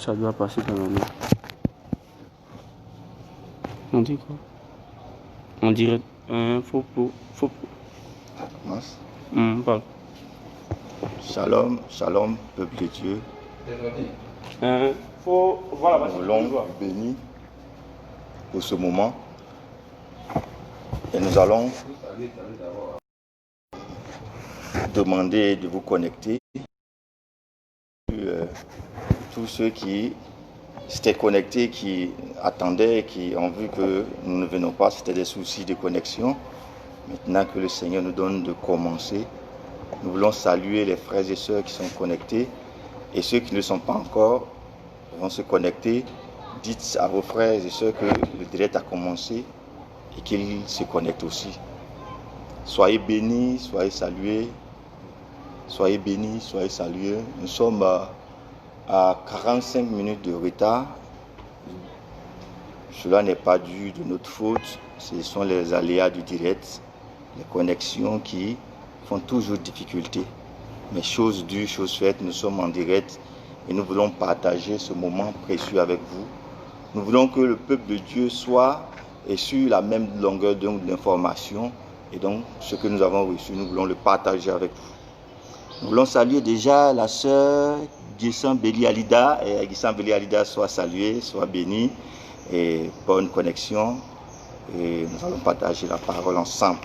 ça doit passer dans la main. On dit quoi? On dirait faux pour. Parle. Shalom, shalom, peuple de Dieu. Voilà, nous allons béni pour ce moment. Et nous allons demander de vous connecter. Tous ceux qui s'étaient connectés, qui attendaient, qui ont vu que nous ne venons pas, c'était des soucis de connexion. Maintenant que le Seigneur nous donne de commencer, nous voulons saluer les frères et sœurs qui sont connectés et ceux qui ne sont pas encore vont se connecter. Dites à vos frères et sœurs que le direct a commencé et qu'ils se connectent aussi. Soyez bénis, soyez salués. Soyez bénis, soyez salués. Nous sommes à 45 minutes de retard. Cela n'est pas dû de notre faute. Ce sont les aléas du direct, les connexions qui font toujours difficulté. Mais chose due, chose faite, nous sommes en direct et nous voulons partager ce moment précieux avec vous. Nous voulons que le peuple de Dieu soit sur la même longueur d'onde d'information. Et donc, ce que nous avons reçu, nous voulons le partager avec vous. Nous voulons saluer déjà la sœur Guissan Béli Alida. Et Guissan Béli Alida soit saluée, soit bénie. Et bonne connexion. Et nous allons partager la parole ensemble.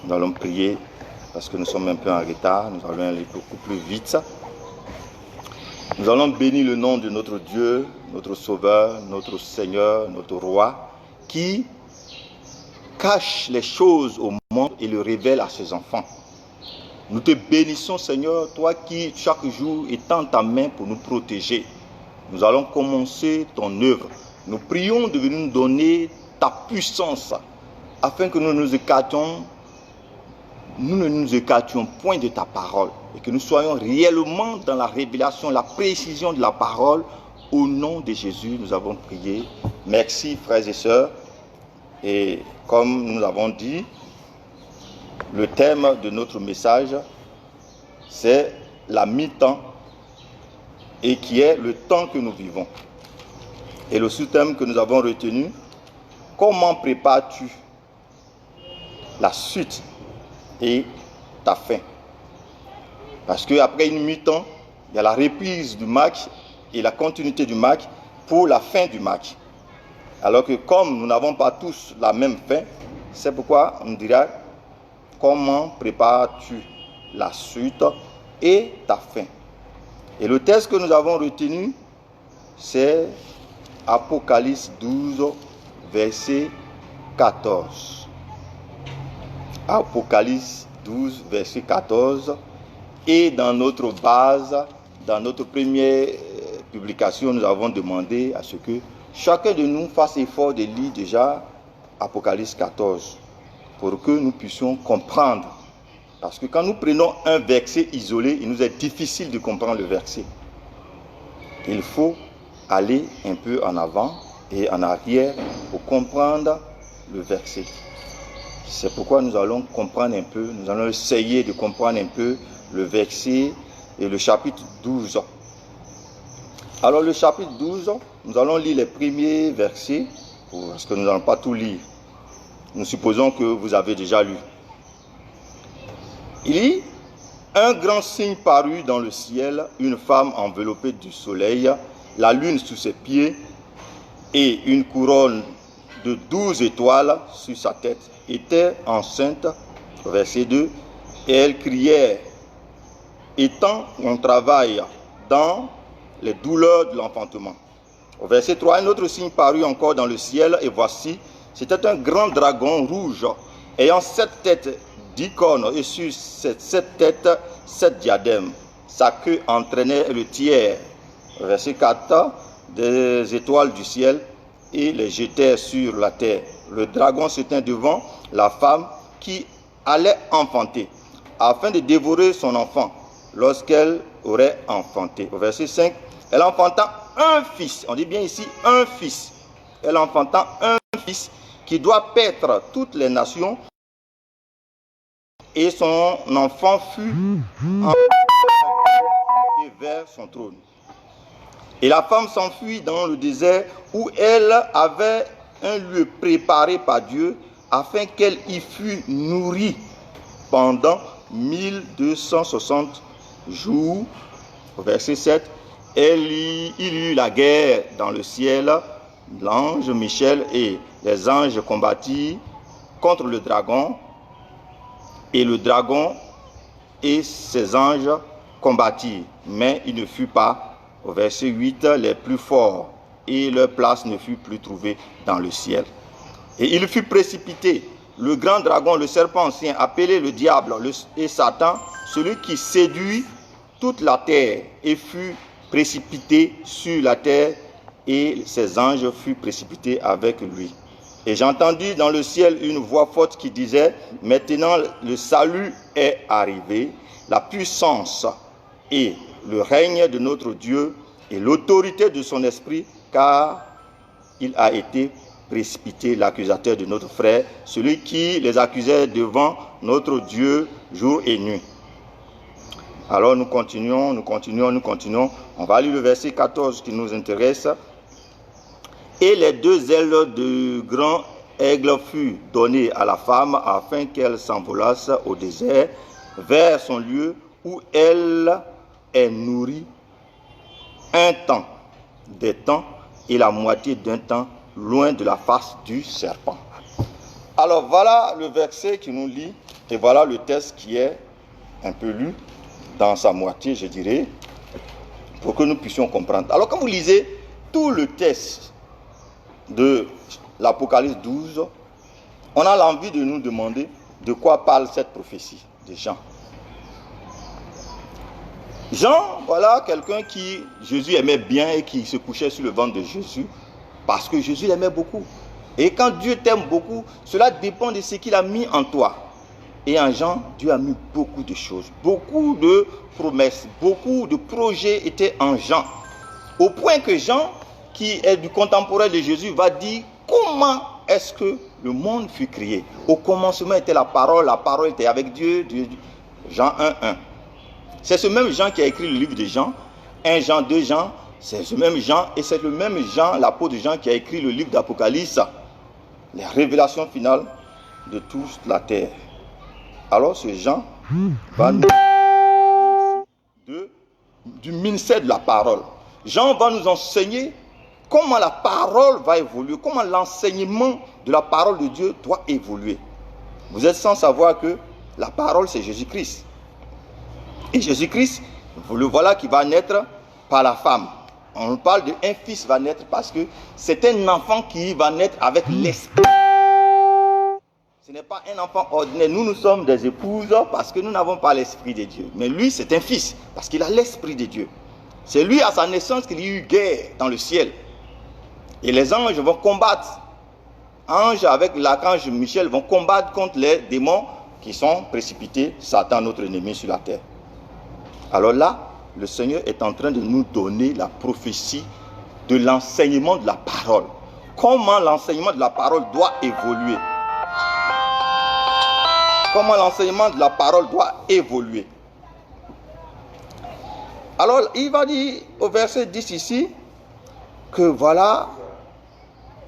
Nous allons prier parce que nous sommes un peu en retard. Nous allons aller beaucoup plus vite. Nous allons bénir le nom de notre Dieu, notre Sauveur, notre Seigneur, notre Roi, qui cache les choses au monde et le révèle à ses enfants. Nous te bénissons, Seigneur, toi qui chaque jour étends ta main pour nous protéger. Nous allons commencer ton œuvre. Nous prions de venir nous donner ta puissance afin que nous ne nous écartions point de ta parole et que nous soyons réellement dans la révélation, la précision de la parole. Au nom de Jésus, nous avons prié. Merci, frères et sœurs. Et comme nous avons dit, le thème de notre message, c'est la mi-temps et qui est le temps que nous vivons. Et le sous-thème que nous avons retenu, comment prépares-tu la suite et ta fin? Parce qu'après une mi-temps, il y a la reprise du match et la continuité du match pour la fin du match. Alors que comme nous n'avons pas tous la même fin, c'est pourquoi on dira comment prépares-tu la suite et ta fin. Et le texte que nous avons retenu, c'est Apocalypse 12, verset 14. Apocalypse 12, verset 14. Et dans notre base, dans notre première publication, nous avons demandé à ce que chacun de nous fasse effort de lire déjà Apocalypse 14 pour que nous puissions comprendre. Parce que quand nous prenons un verset isolé, il nous est difficile de comprendre le verset. Il faut aller un peu en avant et en arrière pour comprendre le verset. C'est pourquoi nous allons comprendre un peu, nous allons essayer de comprendre un peu le verset et le chapitre 12. Alors le chapitre 12, nous allons lire les premiers versets, parce que nous n'allons pas tout lire. Nous supposons que vous avez déjà lu. Il dit, un grand signe parut dans le ciel, une femme enveloppée du soleil, la lune sous ses pieds et une couronne de 12 étoiles sur sa tête. Était enceinte, verset 2, et elle criait, étant en travail dans les douleurs de l'enfantement. Au verset 3, un autre signe parut encore dans le ciel, et voici, c'était un grand dragon rouge, ayant 7 têtes d'icônes, et sur ces 7 têtes, 7 diadèmes. Sa queue entraînait le tiers. Verset 4, des étoiles du ciel, et les jetait sur la terre. Le dragon se tint devant la femme qui allait enfanter, afin de dévorer son enfant, lorsqu'elle aurait enfanté. Au verset 5, elle enfanta un fils, on dit bien ici un fils. Elle enfanta un fils qui doit paître toutes les nations, et son enfant fut enlevé vers son trône. Et la femme s'enfuit dans le désert où elle avait un lieu préparé par Dieu afin qu'elle y fût nourrie pendant 1260 jours. Au verset 7, il y eut la guerre dans le ciel. L'ange Michel et les anges combattirent contre le dragon, et le dragon et ses anges combattirent, mais il ne fut pas, au verset 8, les plus forts, et leur place ne fut plus trouvée dans le ciel. Et il fut précipité, le grand dragon, le serpent ancien, appelé le diable et Satan, celui qui séduit toute la terre, et fut précipité sur la terre, et ses anges furent précipités avec lui. Et j'ai entendu dans le ciel une voix forte qui disait, maintenant le salut est arrivé, la puissance et le règne de notre Dieu et l'autorité de son esprit, car il a été précipité l'accusateur de notre frère, celui qui les accusait devant notre Dieu jour et nuit. Alors nous continuons. On va lire le verset 14 qui nous intéresse. Et les deux ailes de grand aigle furent données à la femme afin qu'elle s'envolasse au désert vers son lieu où elle est nourrie un temps, des temps et la moitié d'un temps, loin de la face du serpent. Alors voilà le verset qui nous lit, et voilà le texte qui est un peu lu dans sa moitié, je dirais, pour que nous puissions comprendre. Alors quand vous lisez tout le texte de l'Apocalypse 12, on a l'envie de nous demander de quoi parle cette prophétie de Jean. Jean, voilà quelqu'un qui Jésus aimait bien et qui se couchait sur le ventre de Jésus parce que Jésus l'aimait beaucoup. Et quand Dieu t'aime beaucoup, cela dépend de ce qu'il a mis en toi. Et en Jean, Dieu a mis beaucoup de choses, beaucoup de promesses, beaucoup de projets étaient en Jean. Au point que Jean, qui est du contemporain de Jésus, va dire comment est-ce que le monde fut créé. Au commencement était la parole était avec Dieu. Jean 1:1. C'est ce même Jean qui a écrit le livre de Jean, 1 Jean, 2 Jean, c'est ce même Jean, et c'est le même Jean, l'apôtre Jean, qui a écrit le livre d'Apocalypse, les révélations finales de toute la terre. Alors ce Jean va nous parler du ministère de la parole. Jean va nous enseigner comment la parole va évoluer, comment l'enseignement de la parole de Dieu doit évoluer. Vous êtes sans savoir que la parole c'est Jésus-Christ. Et Jésus-Christ, vous le voilà qui va naître par la femme. On parle d'un fils va naître parce que c'est un enfant qui va naître avec l'esprit. Ce n'est pas un enfant ordinaire. Nous sommes des épouses parce que nous n'avons pas l'esprit de Dieu. Mais lui, c'est un fils parce qu'il a l'esprit de Dieu. C'est lui, à sa naissance, qu'il y a eu guerre dans le ciel. Et les anges vont combattre. Anges avec l'archange Michel vont combattre contre les démons qui sont précipités, Satan, notre ennemi, sur la terre. Alors là, le Seigneur est en train de nous donner la prophétie de l'enseignement de la parole. Comment l'enseignement de la parole doit évoluer. Comment l'enseignement de la parole doit évoluer. Alors, il va dire au verset 10 ici, que voilà,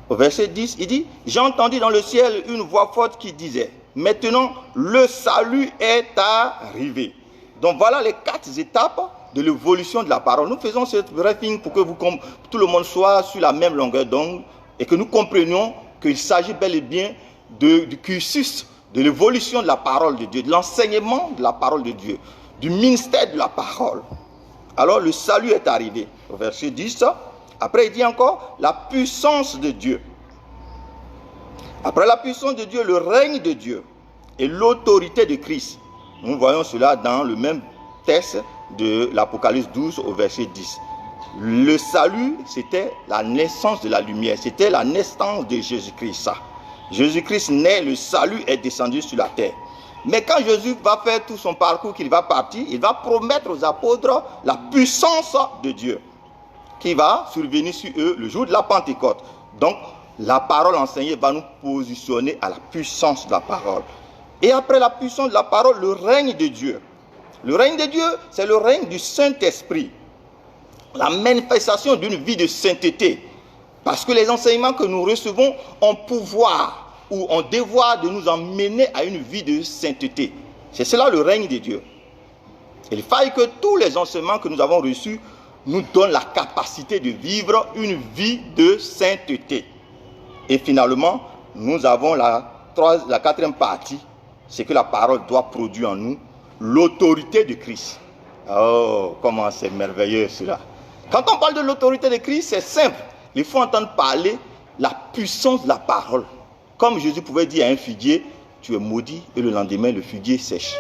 au verset 10, il dit, j'ai entendu dans le ciel une voix forte qui disait, maintenant le salut est arrivé. Donc voilà les 4 étapes de l'évolution de la parole. Nous faisons ce briefing pour que tout le monde soit sur la même longueur d'onde et que nous comprenions qu'il s'agit bel et bien du cursus de l'évolution de la parole de Dieu, de l'enseignement de la parole de Dieu, du ministère de la parole. Alors le salut est arrivé. Au verset 10, après il dit encore la puissance de Dieu. Après la puissance de Dieu, le règne de Dieu et l'autorité de Christ. Nous voyons cela dans le même texte de l'Apocalypse 12 au verset 10. Le salut, c'était la naissance de la lumière, c'était la naissance de Jésus-Christ. Jésus-Christ naît, le salut est descendu sur la terre. Mais quand Jésus va faire tout son parcours, qu'il va partir, il va promettre aux apôtres la puissance de Dieu qui va survenir sur eux le jour de la Pentecôte. Donc, la parole enseignée va nous positionner à la puissance de la parole. Et après la puissance de la parole, le règne de Dieu. Le règne de Dieu, c'est le règne du Saint-Esprit. la manifestation d'une vie de sainteté. Parce que les enseignements que nous recevons ont pouvoir ou ont devoir de nous emmener à une vie de sainteté. C'est cela le règne de Dieu. Il faille que tous les enseignements que nous avons reçus nous donnent la capacité de vivre une vie de sainteté. Et finalement, nous avons la quatrième partie, c'est que la parole doit produire en nous l'autorité de Christ. Oh, comment c'est merveilleux cela. Quand on parle de l'autorité de Christ, c'est simple. Il faut entendre parler la puissance de la parole. Comme Jésus pouvait dire à un figuier, tu es maudit, et le lendemain, le figuier sèche.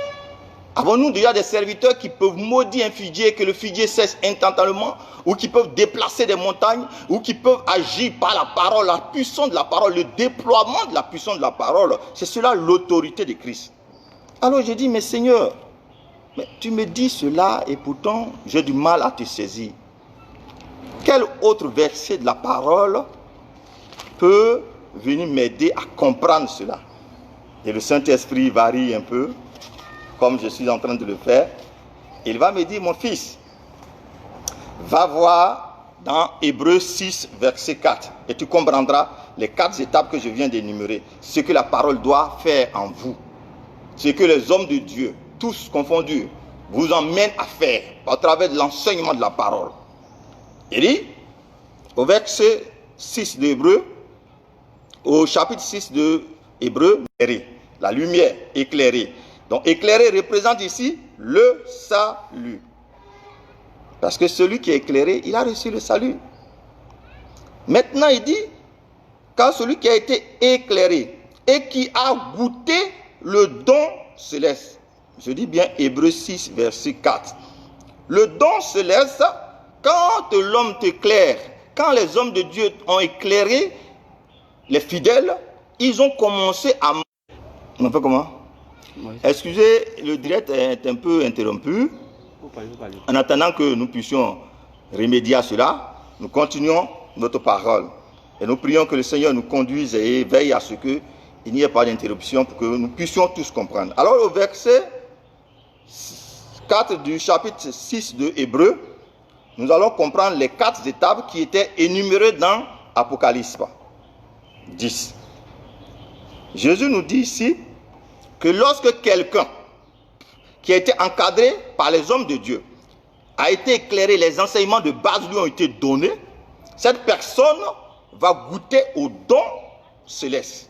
Avons-nous déjà des serviteurs qui peuvent maudire un figuier et que le figuier cesse instantanément, ou qui peuvent déplacer des montagnes, ou qui peuvent agir par la parole, la puissance de la parole, le déploiement de la puissance de la parole. C'est cela l'autorité de Christ. Alors j'ai dit, mais Seigneur, mais tu me dis cela et pourtant j'ai du mal à te saisir. Quel autre verset de la parole peut venir m'aider à comprendre cela? Et le Saint-Esprit varie un peu, comme je suis en train de le faire. Il va me dire, mon fils, va voir dans Hébreux 6, verset 4, et tu comprendras les 4 étapes que je viens d'énumérer, ce que la parole doit faire en vous, ce que les hommes de Dieu, tous confondus, vous emmènent à faire au travers de l'enseignement de la parole. Il dit, au verset 6 de Hébreux, au chapitre 6 de Hébreux, la lumière éclairée. Donc éclairé représente ici le salut. Parce que celui qui est éclairé, il a reçu le salut. Maintenant il dit, car celui qui a été éclairé et qui a goûté le don céleste. Je dis bien Hébreux 6, verset 4. Le don céleste, quand l'homme t'éclaire, quand les hommes de Dieu ont éclairé les fidèles, ils ont commencé à... On fait comment? Oui. Excusez, le direct est un peu interrompu. Faut parler. En attendant que nous puissions remédier à cela, nous continuons notre parole. Et nous prions que le Seigneur nous conduise et veille à ce qu'il n'y ait pas d'interruption pour que nous puissions tous comprendre. Alors au verset 4 du chapitre 6 de Hébreux, nous allons comprendre les 4 étapes qui étaient énumérées dans Apocalypse 10. Jésus nous dit ici que lorsque quelqu'un qui a été encadré par les hommes de Dieu a été éclairé, les enseignements de base lui ont été donnés, cette personne va goûter au don céleste.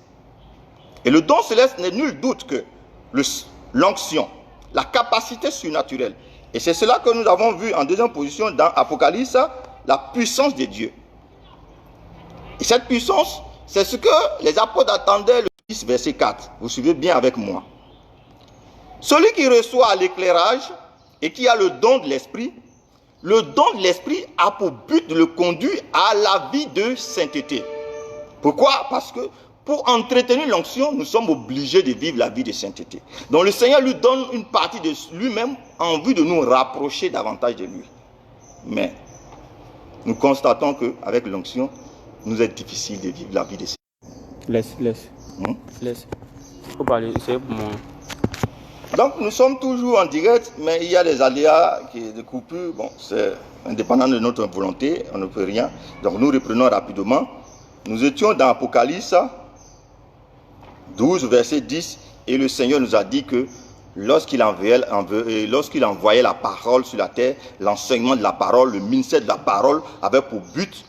Et le don céleste n'est nul doute que l'onction, la capacité surnaturelle. Et c'est cela que nous avons vu en deuxième position dans Apocalypse, la puissance de Dieu. Et cette puissance, c'est ce que les apôtres attendaient le 10, verset 4. Vous suivez bien avec moi. Celui qui reçoit l'éclairage et qui a le don de l'esprit a pour but de le conduire à la vie de sainteté. Pourquoi? Parce que pour entretenir l'onction, nous sommes obligés de vivre la vie de sainteté. Donc le Seigneur lui donne une partie de lui-même en vue de nous rapprocher davantage de lui. Mais nous constatons qu'avec l'onction, nous est difficile de vivre la vie de sainteté. Laisse. Faut parler, c'est pour moi. Donc nous sommes toujours en direct, mais il y a des aléas, des coupures. Bon, c'est indépendant de notre volonté, on ne peut rien. Donc nous reprenons rapidement. Nous étions dans Apocalypse 12, verset 10, et le Seigneur nous a dit que lorsqu'il envoyait la parole sur la terre, l'enseignement de la parole, le ministère de la parole avait pour but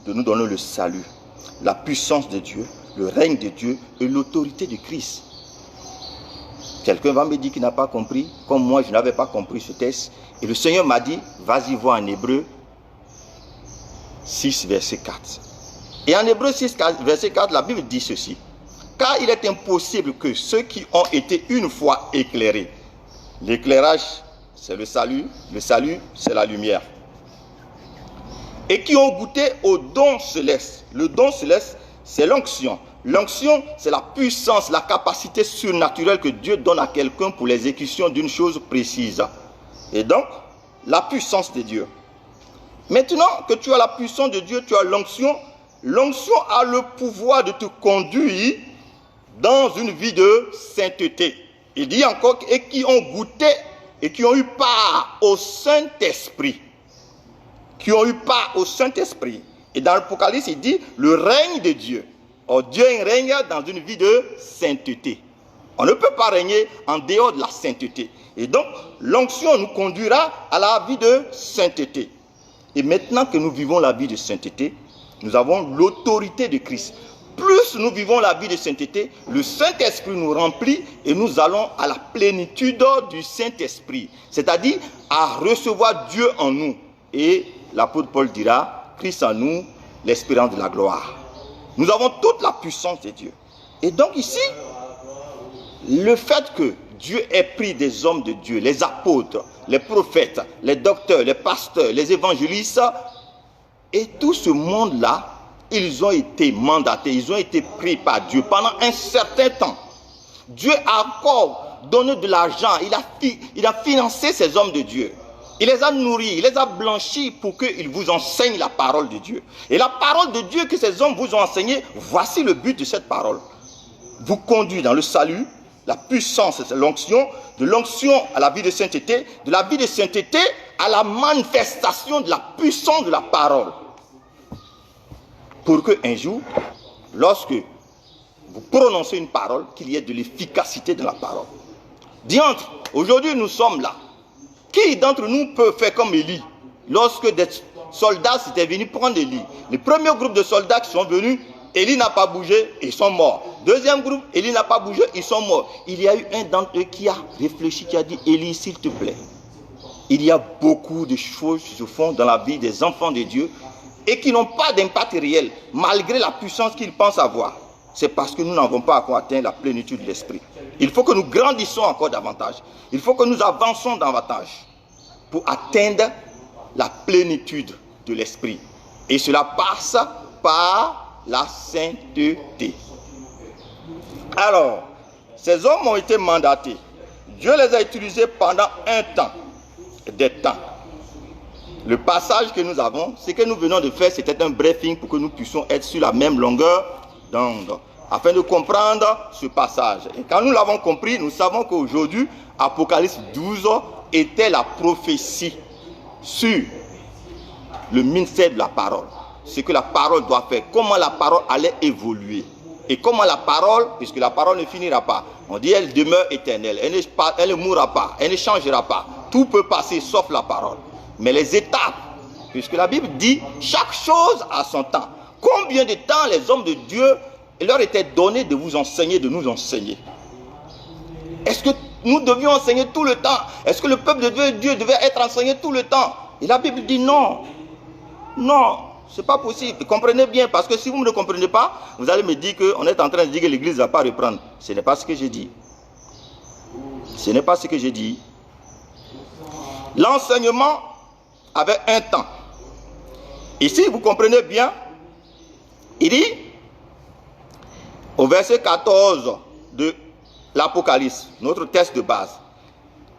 de nous donner le salut, la puissance de Dieu, le règne de Dieu et l'autorité de Christ. Quelqu'un va me dire qu'il n'a pas compris, comme moi je n'avais pas compris ce texte. Et le Seigneur m'a dit, vas-y voir en Hébreux 6, verset 4. Et en Hébreux 6, verset 4, la Bible dit ceci. Car il est impossible que ceux qui ont été une fois éclairés, l'éclairage c'est le salut c'est la lumière, et qui ont goûté au don céleste. Le don céleste c'est l'onction. L'onction, c'est la puissance, la capacité surnaturelle que Dieu donne à quelqu'un pour l'exécution d'une chose précise. Et donc, la puissance de Dieu. Maintenant que tu as la puissance de Dieu, tu as l'onction. L'onction a le pouvoir de te conduire dans une vie de sainteté. Il dit encore, et qui ont goûté et qui ont eu part au Saint-Esprit. qui ont eu part au Saint-Esprit. Et dans l'Apocalypse, il dit le règne de Dieu. Or, Dieu règne dans une vie de sainteté. On ne peut pas régner en dehors de la sainteté. Et donc, l'onction nous conduira à la vie de sainteté. Et maintenant que nous vivons la vie de sainteté, nous avons l'autorité de Christ. Plus nous vivons la vie de sainteté, le Saint-Esprit nous remplit et nous allons à la plénitude du Saint-Esprit. C'est-à-dire à recevoir Dieu en nous. Et l'apôtre Paul dira, Christ en nous, l'espérance de la gloire. Nous avons toute la puissance de Dieu. Et donc ici, le fait que Dieu ait pris des hommes de Dieu, les apôtres, les prophètes, les docteurs, les pasteurs, les évangélistes, et tout ce monde-là, ils ont été mandatés, ils ont été pris par Dieu pendant un certain temps. Dieu a encore donné de l'argent, il a financé ces hommes de Dieu. Il les a nourris, il les a blanchis pour qu'ils vous enseignent la parole de Dieu. Et la parole de Dieu que ces hommes vous ont enseignée, voici le but de cette parole. Vous conduit dans le salut, la puissance, c'est l'onction, de l'onction à la vie de sainteté, de la vie de sainteté à la manifestation de la puissance de la parole. Pour qu'un jour, lorsque vous prononcez une parole, qu'il y ait de l'efficacité dans la parole. Diantre, aujourd'hui nous sommes là. Qui d'entre nous peut faire comme Élie? Lorsque des soldats s'étaient venus prendre Élie, le premier groupe de soldats qui sont venus, Élie n'a pas bougé, ils sont morts. Deuxième groupe, Élie n'a pas bougé, ils sont morts. Il y a eu un d'entre eux qui a réfléchi, qui a dit, Élie, s'il te plaît, il y a beaucoup de choses qui se font dans la vie des enfants de Dieu et qui n'ont pas d'impact réel, malgré la puissance qu'ils pensent avoir. C'est parce que nous n'avons pas encore atteint la plénitude de l'esprit. Il faut que nous grandissons encore davantage. Il faut que nous avançons davantage pour atteindre la plénitude de l'esprit. Et cela passe par la sainteté. Alors, ces hommes ont été mandatés. Dieu les a utilisés pendant un temps, des temps. Le passage que nous avons, ce que nous venons de faire, c'était un briefing pour que nous puissions être sur la même longueur d'onde, afin de comprendre ce passage. Et quand nous l'avons compris, nous savons qu'aujourd'hui, Apocalypse 12 était la prophétie sur le ministère de la parole. Ce que la parole doit faire, comment la parole allait évoluer. Et comment la parole, puisque la parole ne finira pas, on dit elle demeure éternelle, elle ne mourra pas, elle ne changera pas. Tout peut passer sauf la parole. Mais les étapes, puisque la Bible dit chaque chose a son temps. Combien de temps les hommes de Dieu, il leur était donné de vous enseigner, de nous enseigner? Est-ce que nous devions enseigner tout le temps? Est-ce que le peuple de Dieu devait être enseigné tout le temps? Et la Bible dit non. Non, ce n'est pas possible. Comprenez bien, parce que si vous ne comprenez pas, vous allez me dire qu'on est en train de dire que l'Église ne va pas reprendre. Ce n'est pas ce que j'ai dit. Ce n'est pas ce que j'ai dit. L'enseignement avait un temps. Ici, vous comprenez bien, il dit, au verset 14 de l'Apocalypse, notre texte de base,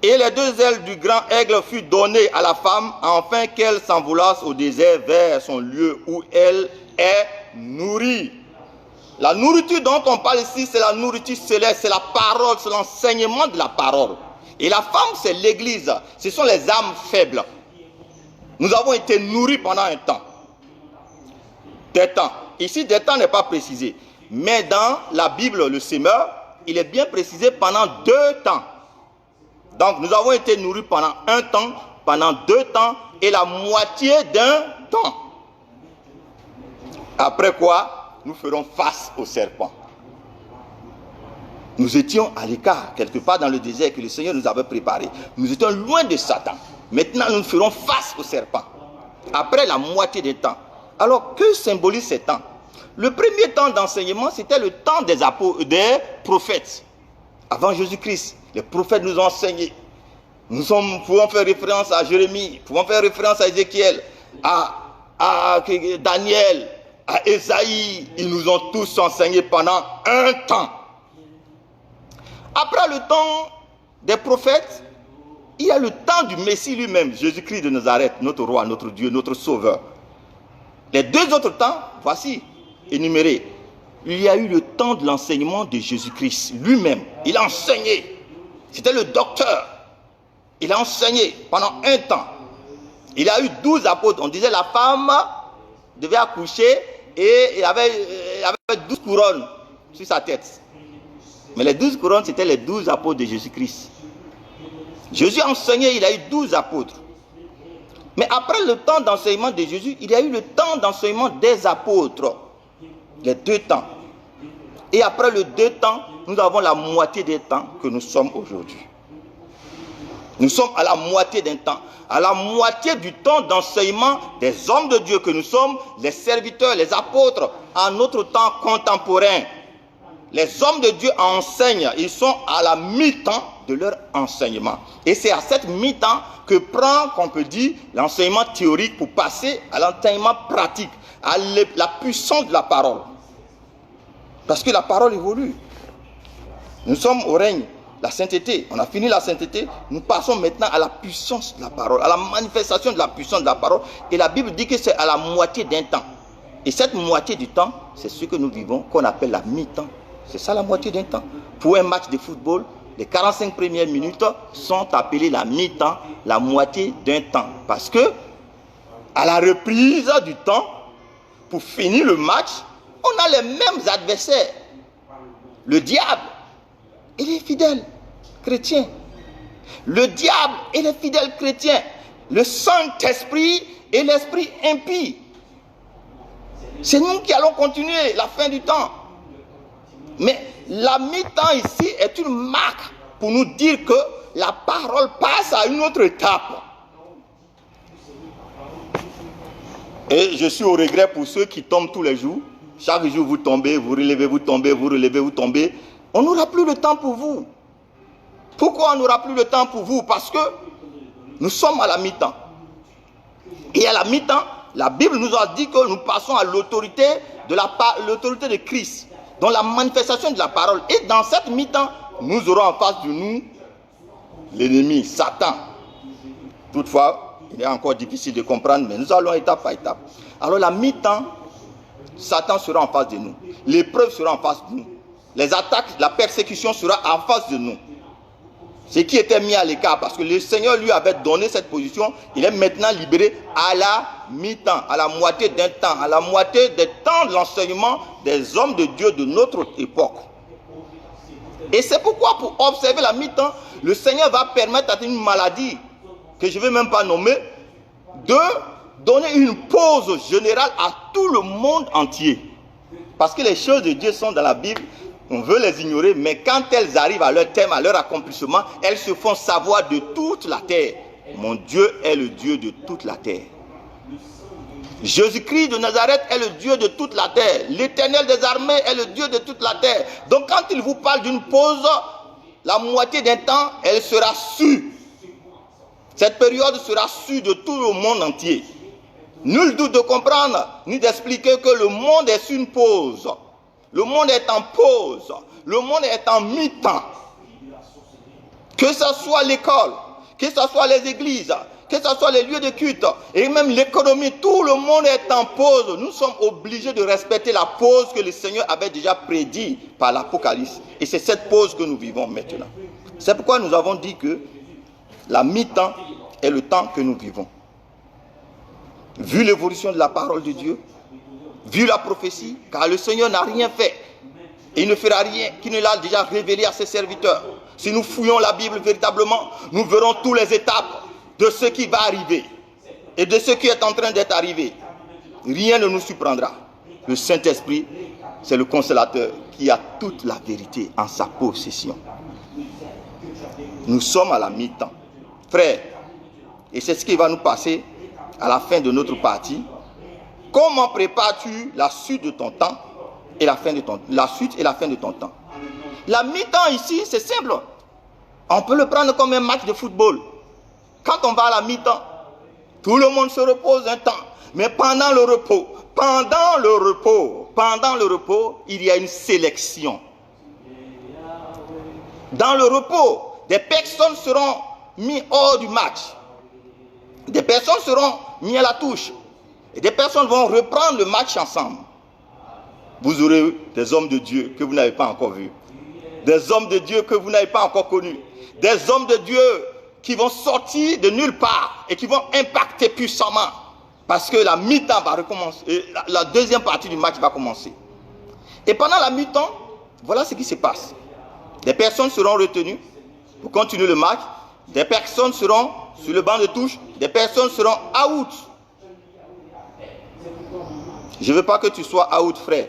et les deux ailes du grand aigle furent données à la femme, afin qu'elle s'envolasse au désert vers son lieu où elle est nourrie. La nourriture dont on parle ici, c'est la nourriture céleste, c'est la parole, c'est l'enseignement de la parole. Et la femme, c'est l'Église, ce sont les âmes faibles. Nous avons été nourris pendant un temps. Des temps. Ici, des temps n'est pas précisé. Mais dans la Bible, le semeur, il est bien précisé pendant 2 temps. Donc, nous avons été nourris pendant un temps, pendant 2 temps, et la moitié d'un temps. Après quoi, nous ferons face au serpent. Nous étions à l'écart, quelque part dans le désert que le Seigneur nous avait préparé. Nous étions loin de Satan. Maintenant, nous ferons face au serpent. Après la moitié des temps. Alors, que symbolise ces temps? Le premier temps d'enseignement, c'était le temps des prophètes. Avant Jésus-Christ, les prophètes nous ont enseigné. Nous pouvons faire référence à Jérémie, nous pouvons faire référence à Ézéchiel, à Daniel, à Ésaïe. Ils nous ont tous enseigné pendant un temps. Après le temps des prophètes, il y a le temps du Messie lui-même, Jésus-Christ de Nazareth, notre roi, notre Dieu, notre sauveur. Les 2 autres temps, voici, énumérés. Il y a eu le temps de l'enseignement de Jésus-Christ lui-même. Il a enseigné. C'était le docteur. Il a enseigné pendant un temps. Il a eu 12 apôtres. On disait la femme devait accoucher et il avait 12 couronnes sur sa tête. Mais les 12 couronnes, c'était les 12 apôtres de Jésus-Christ. Jésus enseignait, il a eu 12 apôtres. Mais après le temps d'enseignement de Jésus, il y a eu le temps d'enseignement des apôtres. Les 2 temps. Et après les 2 temps, nous avons la moitié des temps que nous sommes aujourd'hui. Nous sommes à la moitié d'un temps. À la moitié du temps d'enseignement des hommes de Dieu que nous sommes, les serviteurs, les apôtres, en notre temps contemporain. Les hommes de Dieu enseignent, ils sont à la mi-temps de leur enseignement. Et c'est à cette mi-temps que prend, qu'on peut dire, l'enseignement théorique pour passer à l'enseignement pratique, à la puissance de la parole. Parce que la parole évolue. Nous sommes au règne, la sainteté. On a fini la sainteté, nous passons maintenant à la puissance de la parole, à la manifestation de la puissance de la parole. Et la Bible dit que c'est à la moitié d'un temps. Et cette moitié du temps, c'est ce que nous vivons, qu'on appelle la mi-temps. C'est ça la moitié d'un temps. Pour un match de football, les 45 premières minutes sont appelées la mi-temps, la moitié d'un temps. Parce que, à la reprise du temps, pour finir le match, on a les mêmes adversaires. Le diable et les fidèles chrétiens. Le diable et les fidèles chrétiens. Le Saint-Esprit et l'esprit impie. C'est nous qui allons continuer la fin du temps. Mais la mi-temps ici est une marque pour nous dire que la parole passe à une autre étape. Et je suis au regret pour ceux qui tombent tous les jours. Chaque jour vous tombez, vous relevez, vous tombez, vous relevez, vous tombez. On n'aura plus le temps pour vous. Pourquoi on n'aura plus le temps pour vous? Parce que nous sommes à la mi-temps. Et à la mi-temps, la Bible nous a dit que nous passons à l'autorité de Christ. Dans la manifestation de la parole. Et dans cette mi-temps, nous aurons en face de nous l'ennemi, Satan. Toutefois, il est encore difficile de comprendre, mais nous allons étape par étape. Alors la mi-temps, Satan sera en face de nous. L'épreuve sera en face de nous. Les attaques, la persécution sera en face de nous. Ce qui était mis à l'écart, parce que le Seigneur lui avait donné cette position, il est maintenant libéré à la mi-temps, à la moitié d'un temps, à la moitié des temps de l'enseignement des hommes de Dieu de notre époque. Et c'est pourquoi, pour observer la mi-temps, le Seigneur va permettre à une maladie, que je ne vais même pas nommer, de donner une pause générale à tout le monde entier. Parce que les choses de Dieu sont dans la Bible. On veut les ignorer, mais quand elles arrivent à leur terme, à leur accomplissement, elles se font savoir de toute la terre. Mon Dieu est le Dieu de toute la terre. Jésus-Christ de Nazareth est le Dieu de toute la terre. L'Éternel des armées est le Dieu de toute la terre. Donc quand il vous parle d'une pause, la moitié d'un temps, elle sera sûre. Cette période sera sûre de tout le monde entier. Nul doute de comprendre, ni d'expliquer que le monde est sur une pause. Le monde est en pause. Le monde est en mi-temps. Que ce soit l'école, que ce soit les églises, que ce soit les lieux de culte, et même l'économie, tout le monde est en pause. Nous sommes obligés de respecter la pause que le Seigneur avait déjà prédit par l'Apocalypse. Et c'est cette pause que nous vivons maintenant. C'est pourquoi nous avons dit que la mi-temps est le temps que nous vivons. Vu l'évolution de la parole de Dieu, vu la prophétie, car le Seigneur n'a rien fait, et il ne fera rien qu'il ne l'a déjà révélé à ses serviteurs. Si nous fouillons la Bible véritablement, nous verrons toutes les étapes de ce qui va arriver, et de ce qui est en train d'être arrivé. Rien ne nous surprendra. Le Saint-Esprit, c'est le consolateur qui a toute la vérité en sa possession. Nous sommes à la mi-temps. Frère, et c'est ce qui va nous passer à la fin de notre partie. Comment prépares-tu la suite de ton temps et la suite et la fin de ton temps? La mi-temps ici, c'est simple. On peut le prendre comme un match de football. Quand on va à la mi-temps, tout le monde se repose un temps. Mais pendant le repos, il y a une sélection. Dans le repos, des personnes seront mises hors du match. Des personnes seront mises à la touche. Et des personnes vont reprendre le match ensemble. Vous aurez des hommes de Dieu que vous n'avez pas encore vus. Des hommes de Dieu que vous n'avez pas encore connus. Des hommes de Dieu qui vont sortir de nulle part et qui vont impacter puissamment. Parce que la mi-temps va recommencer, la deuxième partie du match va commencer. Et pendant la mi-temps, voilà ce qui se passe. Des personnes seront retenues pour continuer le match. Des personnes seront sur le banc de touche. Des personnes seront out. Je ne veux pas que tu sois out, frère.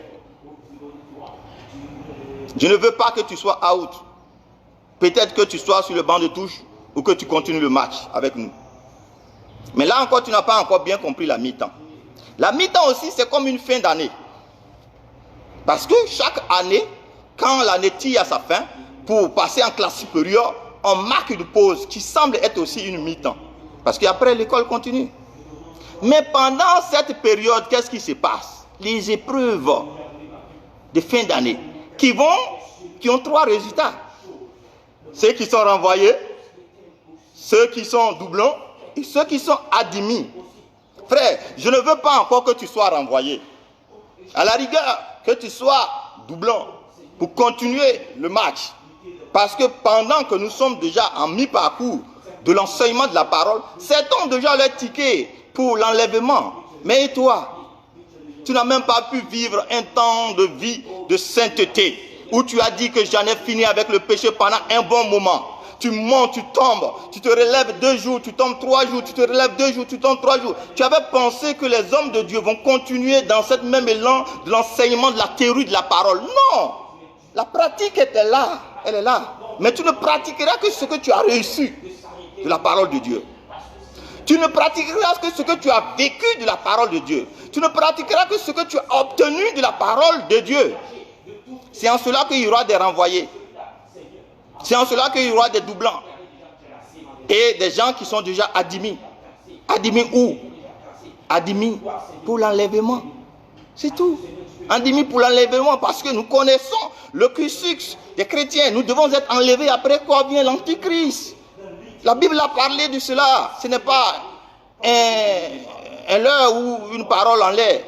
Je ne veux pas que tu sois out. Peut-être que tu sois sur le banc de touche ou que tu continues le match avec nous. Mais là encore, tu n'as pas encore bien compris la mi-temps. La mi-temps aussi, c'est comme une fin d'année. Parce que chaque année, quand l'année tire à sa fin, pour passer en classe supérieure, on marque une pause qui semble être aussi une mi-temps. Parce qu'après, l'école continue. Mais pendant cette période, qu'est-ce qui se passe? Les épreuves de fin d'année qui ont trois résultats. Ceux qui sont renvoyés, ceux qui sont doublons et ceux qui sont admis. Frère, je ne veux pas encore que tu sois renvoyé. À la rigueur, que tu sois doublon pour continuer le match. Parce que pendant que nous sommes déjà en mi-parcours de l'enseignement de la parole, certains ont déjà leur ticket pour l'enlèvement. Mais et toi, tu n'as même pas pu vivre un temps de vie de sainteté où tu as dit que j'en ai fini avec le péché pendant un bon moment. Tu montes, tu tombes, tu te relèves 2 jours, tu tombes 3 jours, tu te relèves 2 jours, tu tombes 3 jours. Tu avais pensé que les hommes de Dieu vont continuer dans cette même élan de l'enseignement de la théorie de la parole. Non! La pratique était là, elle est là. Mais tu ne pratiqueras que ce que tu as reçu de la parole de Dieu. Tu ne pratiqueras que ce que tu as vécu de la parole de Dieu. Tu ne pratiqueras que ce que tu as obtenu de la parole de Dieu. C'est en cela qu'il y aura des renvoyés. C'est en cela qu'il y aura des doublants. Et des gens qui sont déjà admis. Admis où? Admis pour l'enlèvement. C'est tout. Admis pour l'enlèvement parce que nous connaissons le cursus des chrétiens. Nous devons être enlevés après quoi vient l'antichrist. La Bible a parlé de cela. Ce n'est pas un leurre ou une parole en l'air.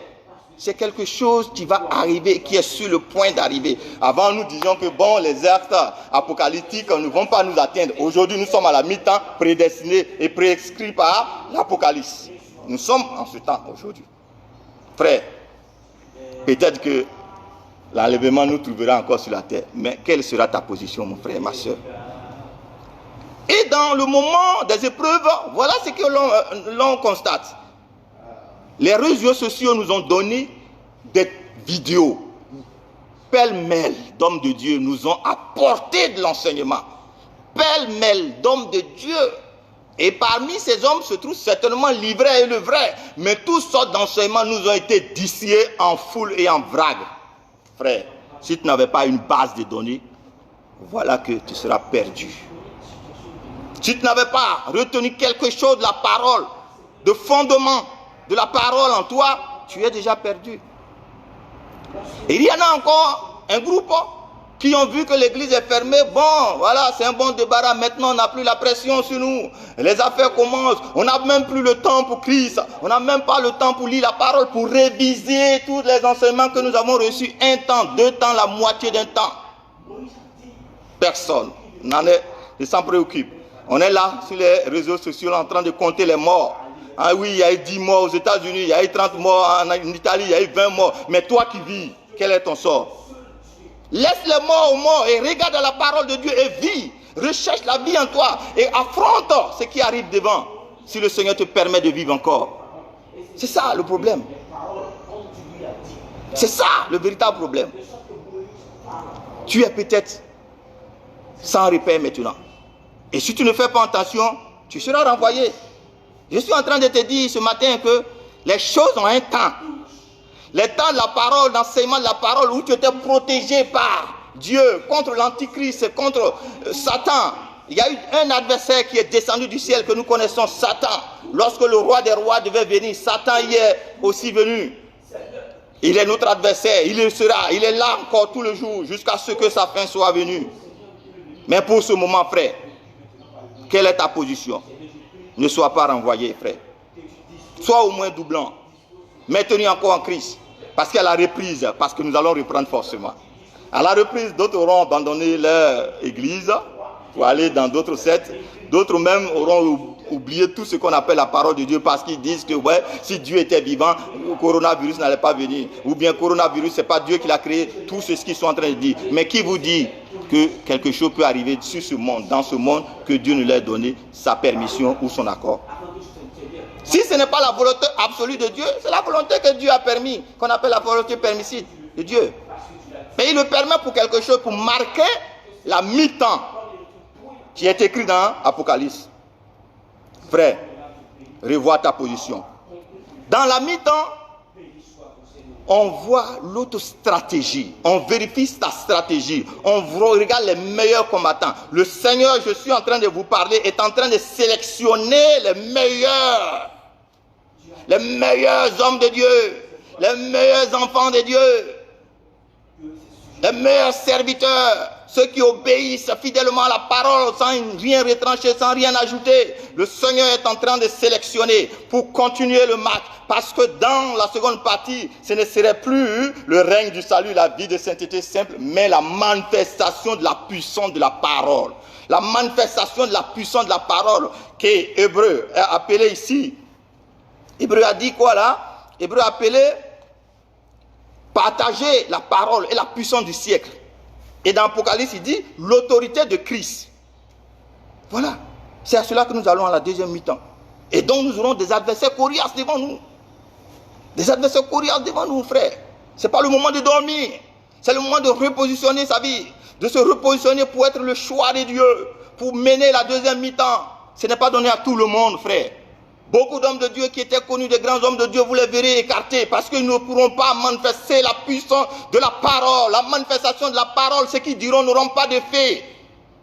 C'est quelque chose qui va arriver, qui est sur le point d'arriver. Avant, nous disions que bon, les actes apocalyptiques ne vont pas nous atteindre. Aujourd'hui, nous sommes à la mi-temps, prédestinés et prescrits par l'Apocalypse. Nous sommes en ce temps aujourd'hui. Frère, peut-être que l'enlèvement nous trouvera encore sur la terre. Mais quelle sera ta position, mon frère, ma soeur? Et dans le moment des épreuves, voilà ce que l'on constate. Les réseaux sociaux nous ont donné des vidéos pêle-mêle d'hommes de Dieu, nous ont apporté de l'enseignement. Pêle-mêle d'hommes de Dieu. Et parmi ces hommes se trouve certainement l'ivraie et le vrai. Mais toutes sortes d'enseignements nous ont été distillés en foule et en vrague. Frère, si tu n'avais pas une base de données, voilà que tu seras perdu. Si tu n'avais pas retenu quelque chose de la parole, de fondement de la parole en toi, tu es déjà perdu. Et il y en a encore un groupe qui ont vu que l'église est fermée. Bon, voilà, c'est un bon débarras. Maintenant, on n'a plus la pression sur nous. Les affaires commencent. On n'a même plus le temps pour Christ. On n'a même pas le temps pour lire la parole, pour réviser tous les enseignements que nous avons reçus. 1 temps, 2 temps, la moitié d'un temps. Personne ne s'en préoccupe. On est là sur les réseaux sociaux en train de compter les morts. Ah oui, il y a eu 10 morts aux États-Unis, il y a eu 30 morts en Italie, il y a eu 20 morts. Mais toi qui vis, quel est ton sort? Laisse les morts aux morts et regarde la parole de Dieu et vis. Recherche la vie en toi et affronte ce qui arrive devant. Si le Seigneur te permet de vivre encore. C'est ça le problème. C'est ça le véritable problème. Tu es peut-être sans repère maintenant. Et si tu ne fais pas attention, tu seras renvoyé. Je suis en train de te dire ce matin que les choses ont un temps. Le temps de la parole, l'enseignement de la parole, où tu étais protégé par Dieu contre l'antichrist, contre Satan. Il y a eu un adversaire qui est descendu du ciel que nous connaissons, Satan. Lorsque le roi des rois devait venir, Satan y est aussi venu. Il est notre adversaire, il est là encore tout le jour jusqu'à ce que sa fin soit venue. Mais pour ce moment, frère, quelle est ta position? Ne sois pas renvoyé, frère. Sois au moins doublant. Maintenu encore en Christ. Parce qu'à la reprise, parce que nous allons reprendre forcément. À la reprise, d'autres auront abandonné leur église. pour aller dans d'autres sectes. D'autres même auront oublié tout ce qu'on appelle la parole de Dieu parce qu'ils disent que ouais, si Dieu était vivant, le coronavirus n'allait pas venir. Ou bien coronavirus, c'est pas Dieu qui l'a créé. Tout ce qu'ils sont en train de dire. Mais qui vous dit que quelque chose peut arriver sur ce monde, dans ce monde, que Dieu ne leur ait donné sa permission ou son accord? Si ce n'est pas la volonté absolue de Dieu, c'est la volonté que Dieu a permis, qu'on appelle la volonté permissive de Dieu. Mais il le permet pour quelque chose, pour marquer la mi-temps qui est écrit dans Apocalypse. Frère, revois ta position. Dans la mi-temps, on voit l'autre stratégie, on vérifie ta stratégie, on regarde les meilleurs combattants. Le Seigneur, je suis en train de vous parler, est en train de sélectionner les meilleurs hommes de Dieu, les meilleurs enfants de Dieu, les meilleurs serviteurs, ceux qui obéissent fidèlement à la parole sans rien retrancher, sans rien ajouter. Le Seigneur est en train de sélectionner pour continuer le match. Parce que dans la seconde partie, ce ne serait plus le règne du salut, la vie de sainteté simple, mais la manifestation de la puissance de la parole. La manifestation de la puissance de la parole qui Hébreu a appelé ici. Hébreu a dit quoi là? Hébreu a appelé partager la parole et la puissance du siècle. Et dans Apocalypse, il dit l'autorité de Christ. Voilà. C'est à cela que nous allons à la deuxième mi-temps. Et donc nous aurons des adversaires coriaces devant nous. Des adversaires coriaces devant nous, frères. Ce n'est pas le moment de dormir. C'est le moment de repositionner sa vie. De se repositionner pour être le choix de Dieu. Pour mener la deuxième mi-temps. Ce n'est pas donné à tout le monde, frère. Beaucoup d'hommes de Dieu qui étaient connus, des grands hommes de Dieu, vous les verrez écartés parce qu'ils ne pourront pas manifester la puissance de la parole. La manifestation de la parole, ceux qui diront n'auront pas de fait.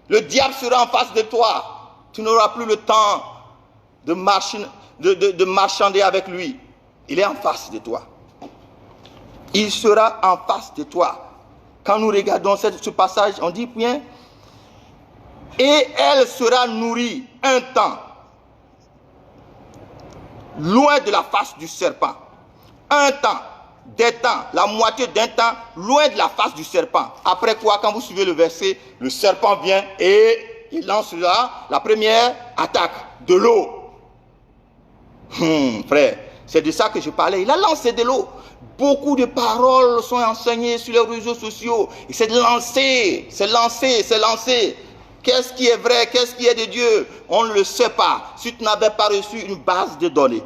Le diable sera en face de toi. Tu n'auras plus le temps de marchander avec lui. Il est en face de toi. Il sera en face de toi. Quand nous regardons ce passage, on dit bien, et elle sera nourrie un temps, loin de la face du serpent. Un temps, des temps, la moitié d'un temps, loin de la face du serpent. Après quoi, quand vous suivez le verset, le serpent vient et il lance là la première attaque, de l'eau. Frère, c'est de ça que je parlais. Il a lancé de l'eau. Beaucoup de paroles sont enseignées sur les réseaux sociaux. Et c'est de lancer, c'est lancer, c'est lancer. Qu'est-ce qui est vrai, qu'est-ce qui est de Dieu? On ne le sait pas. Si tu n'avais pas reçu une base de données.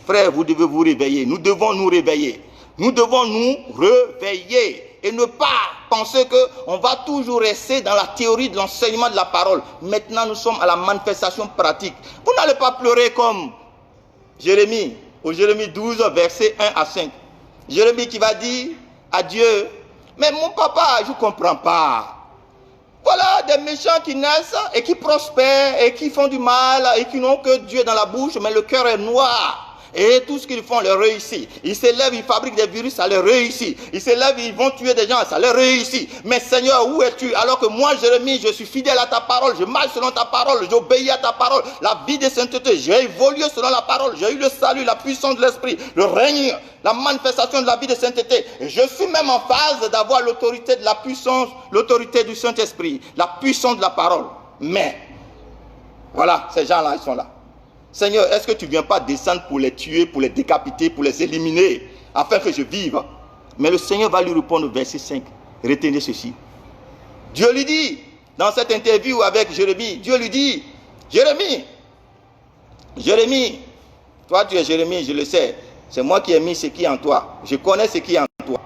Frère, vous devez vous réveiller. Nous devons nous réveiller. Nous devons nous réveiller. Et ne pas penser qu'on va toujours rester dans la théorie de l'enseignement de la parole. Maintenant, nous sommes à la manifestation pratique. Vous n'allez pas pleurer comme Jérémie, au Jérémie 12, versets 1 à 5. Jérémie qui va dire à Dieu, mais mon papa, je ne comprends pas. Voilà des méchants qui naissent et qui prospèrent et qui font du mal et qui n'ont que Dieu dans la bouche, mais le cœur est noir. Et tout ce qu'ils font leur réussit. Ils se lèvent, ils fabriquent des virus, ça leur réussit. Ils se lèvent, ils vont tuer des gens, ça leur réussit. Mais Seigneur, où es-tu? Alors que moi, Jérémie, je suis fidèle à ta parole, je marche selon ta parole, j'obéis à ta parole. La vie de sainteté, j'ai évolué selon la parole, j'ai eu le salut, la puissance de l'esprit, le règne, la manifestation de la vie de sainteté. Et je suis même en phase d'avoir l'autorité de la puissance, l'autorité du Saint-Esprit, la puissance de la parole. Mais, voilà, ces gens-là, ils sont là. Seigneur, est-ce que tu ne viens pas descendre pour les tuer, pour les décapiter, pour les éliminer, afin que je vive? Mais le Seigneur va lui répondre au verset 5. Retenez ceci. Dieu lui dit, dans cette interview avec Jérémie, Dieu lui dit, Jérémie, toi tu es Jérémie, je le sais, c'est moi qui ai mis ce qui est en toi, je connais ce qui est en toi.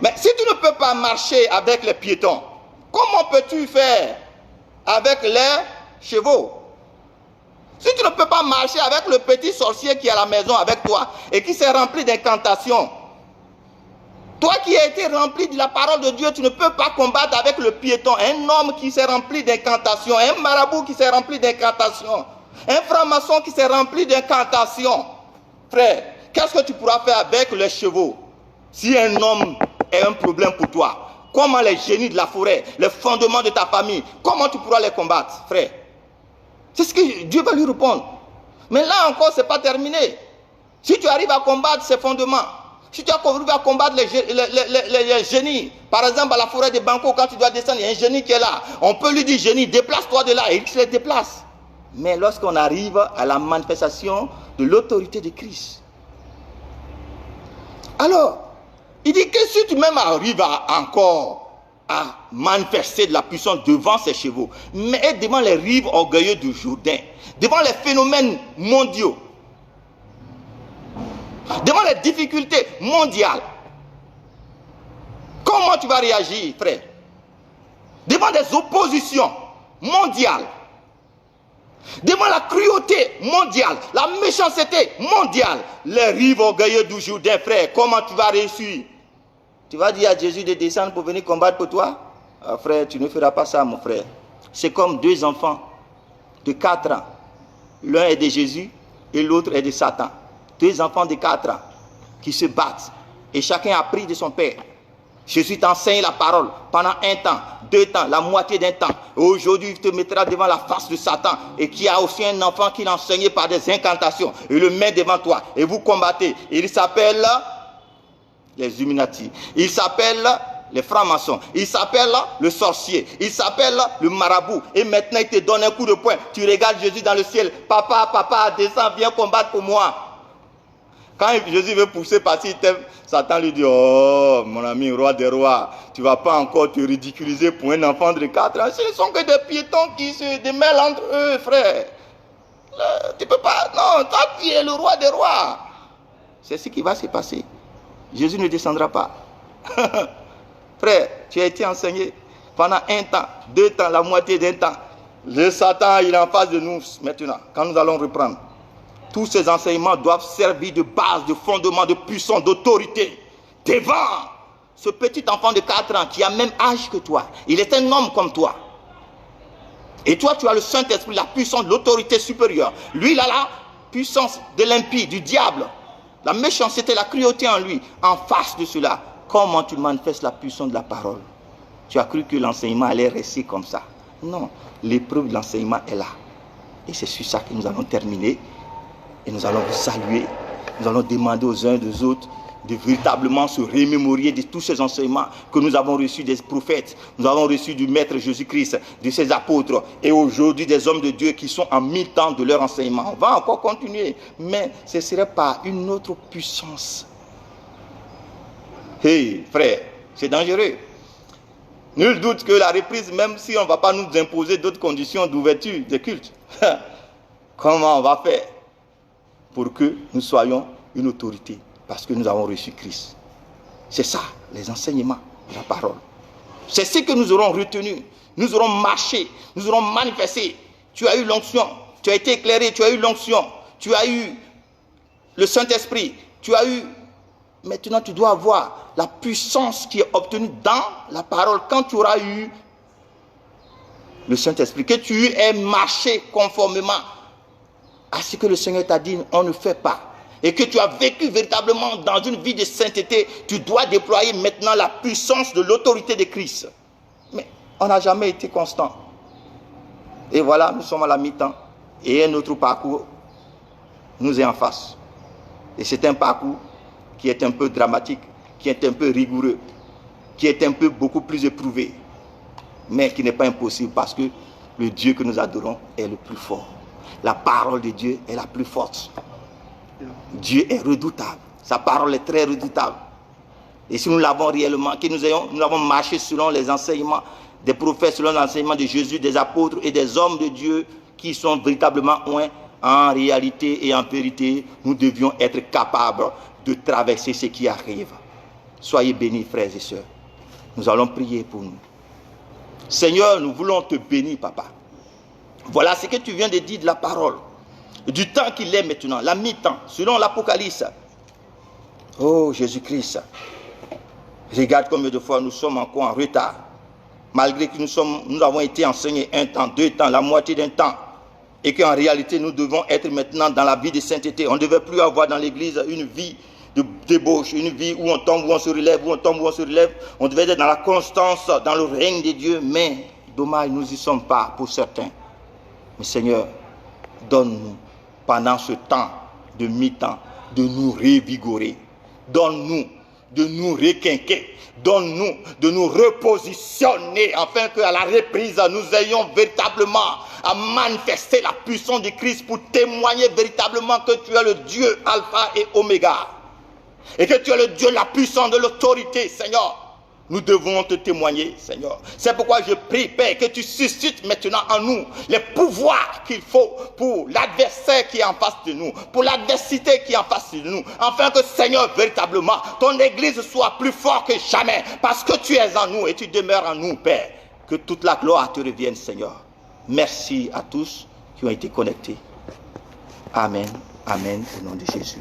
Mais si tu ne peux pas marcher avec les piétons, comment peux-tu faire avec les chevaux? Si tu ne peux pas marcher avec le petit sorcier qui est à la maison avec toi et qui s'est rempli d'incantations, toi qui as été rempli de la parole de Dieu, tu ne peux pas combattre avec le piéton, un homme qui s'est rempli d'incantations, un marabout qui s'est rempli d'incantations, un franc-maçon qui s'est rempli d'incantations. Frère, qu'est-ce que tu pourras faire avec les chevaux si un homme est un problème pour toi? Comment les génies de la forêt, les fondements de ta famille, comment tu pourras les combattre, frère? C'est ce que Dieu va lui répondre. Mais là encore, ce n'est pas terminé. Si tu arrives à combattre ces fondements, Si tu as arrivé à combattre les génies, par exemple à la forêt de Banco, quand tu dois descendre, il y a un génie qui est là. On peut lui dire, génie, déplace-toi de là, et il se déplace. Mais lorsqu'on arrive à la manifestation de l'autorité de Christ, alors, il dit que si tu même arrives encore à manifester de la puissance devant ces chevaux, mais devant les rives orgueilleux du Jourdain, devant les phénomènes mondiaux, devant les difficultés mondiales, comment tu vas réagir, frère? Devant des oppositions mondiales, devant la cruauté mondiale, la méchanceté mondiale, les rives orgueilleux du Jourdain, frère, comment tu vas réussir? Tu vas dire à Jésus de descendre pour venir combattre pour toi? Ah, frère, tu ne feras pas ça, mon frère. C'est comme deux enfants de 4 ans. L'un est de Jésus et l'autre est de Satan. Deux enfants de 4 ans qui se battent. Et chacun a pris de son père. Jésus t'enseigne la parole pendant 1 temps, 2 temps, la moitié d'un temps. Aujourd'hui, il te mettra devant la face de Satan et qui a aussi un enfant qui l'a enseigné par des incantations. Il le met devant toi et vous combattez. Il s'appelle les Illuminati. Il s'appelle les francs-maçons. Il s'appelle le sorcier. Il s'appelle le marabout. Et maintenant, il te donne un coup de poing. Tu regardes Jésus dans le ciel. Papa, papa, descends, viens combattre pour moi. Quand Jésus veut pousser parce qu'il t'aime, Satan lui dit, oh, mon ami, roi des rois, tu ne vas pas encore te ridiculiser pour un enfant de 4 ans. Ce ne sont que des piétons qui se démêlent entre eux, frère. Tu ne peux pas, non, toi tu es le roi des rois. C'est ce qui va se passer. Jésus ne descendra pas. Frère, tu as été enseigné pendant 1 temps, 2 temps, la moitié d'un temps. Le Satan, il est en face de nous maintenant, quand nous allons reprendre. Tous ces enseignements doivent servir de base, de fondement, de puissance, d'autorité. Devant ce petit enfant de 4 ans qui a le même âge que toi. Il est un homme comme toi. Et toi, tu as le Saint-Esprit, la puissance, l'autorité supérieure. Lui, il a la puissance de l'impie, du diable. La méchanceté, la cruauté en lui. En face de cela, comment tu manifestes la puissance de la parole? Tu as cru que l'enseignement allait rester comme ça. Non, l'épreuve de l'enseignement est là. Et c'est sur ça que nous allons terminer. Et nous allons vous saluer. Nous allons demander aux uns et aux autres de véritablement se remémorer de tous ces enseignements que nous avons reçus des prophètes, nous avons reçus du Maître Jésus-Christ, de ses apôtres, et aujourd'hui des hommes de Dieu qui sont en mi-temps de leur enseignement. On va encore continuer, mais ce serait par une autre puissance. Hey, frère, c'est dangereux. Nul doute que la reprise, même si on ne va pas nous imposer d'autres conditions d'ouverture des cultes, comment on va faire pour que nous soyons une autorité? Parce que nous avons reçu Christ. C'est ça, les enseignements de la parole. C'est ce que nous aurons retenu. Nous aurons marché, nous aurons manifesté. Tu as eu l'onction, tu as été éclairé, tu as eu l'onction, tu as eu le Saint-Esprit, tu as eu... Maintenant, tu dois avoir la puissance qui est obtenue dans la parole quand tu auras eu le Saint-Esprit. Que tu aies marché conformément à ce que le Seigneur t'a dit, on ne fait pas. Et que tu as vécu véritablement dans une vie de sainteté, tu dois déployer maintenant la puissance de l'autorité de Christ. Mais on n'a jamais été constant. Et voilà, nous sommes à la mi-temps. Et un autre parcours nous est en face. Et c'est un parcours qui est un peu dramatique, qui est un peu rigoureux, qui est un peu beaucoup plus éprouvé. Mais qui n'est pas impossible parce que le Dieu que nous adorons est le plus fort. La parole de Dieu est la plus forte. Dieu est redoutable. Sa parole est très redoutable. Et si nous l'avons réellement, que nous avons marché selon les enseignements des prophètes, selon l'enseignement de Jésus, des apôtres et des hommes de Dieu qui sont véritablement loin, en réalité et en vérité, nous devions être capables de traverser ce qui arrive. Soyez bénis, frères et sœurs. Nous allons prier pour nous. Seigneur, nous voulons te bénir, papa. Voilà ce que tu viens de dire de la parole. Du temps qu'il est maintenant, la mi-temps, selon l'Apocalypse. Oh Jésus-Christ, regarde combien de fois nous sommes encore en retard. Malgré que nous avons été enseignés 1 temps, 2 temps, la moitié d'un temps. Et qu'en réalité, nous devons être maintenant dans la vie de sainteté. On ne devait plus avoir dans l'église une vie de débauche, une vie où on tombe, où on se relève, où on tombe, où on se relève. On devait être dans la constance, dans le règne de Dieu. Mais, dommage, nous n'y sommes pas pour certains. Mais Seigneur, donne-nous, pendant ce temps de mi-temps, de nous revigorer, donne-nous de nous requinquer, donne-nous de nous repositionner, afin qu'à la reprise, nous ayons véritablement à manifester la puissance du Christ pour témoigner véritablement que tu es le Dieu Alpha et Oméga, et que tu es le Dieu de la puissance, de l'autorité, Seigneur. Nous devons te témoigner, Seigneur. C'est pourquoi je prie, Père, que tu suscites maintenant en nous les pouvoirs qu'il faut pour l'adversaire qui est en face de nous, pour l'adversité qui est en face de nous, afin que, Seigneur, véritablement, ton Église soit plus forte que jamais, parce que tu es en nous et tu demeures en nous, Père. Que toute la gloire te revienne, Seigneur. Merci à tous qui ont été connectés. Amen. Amen. Au nom de Jésus.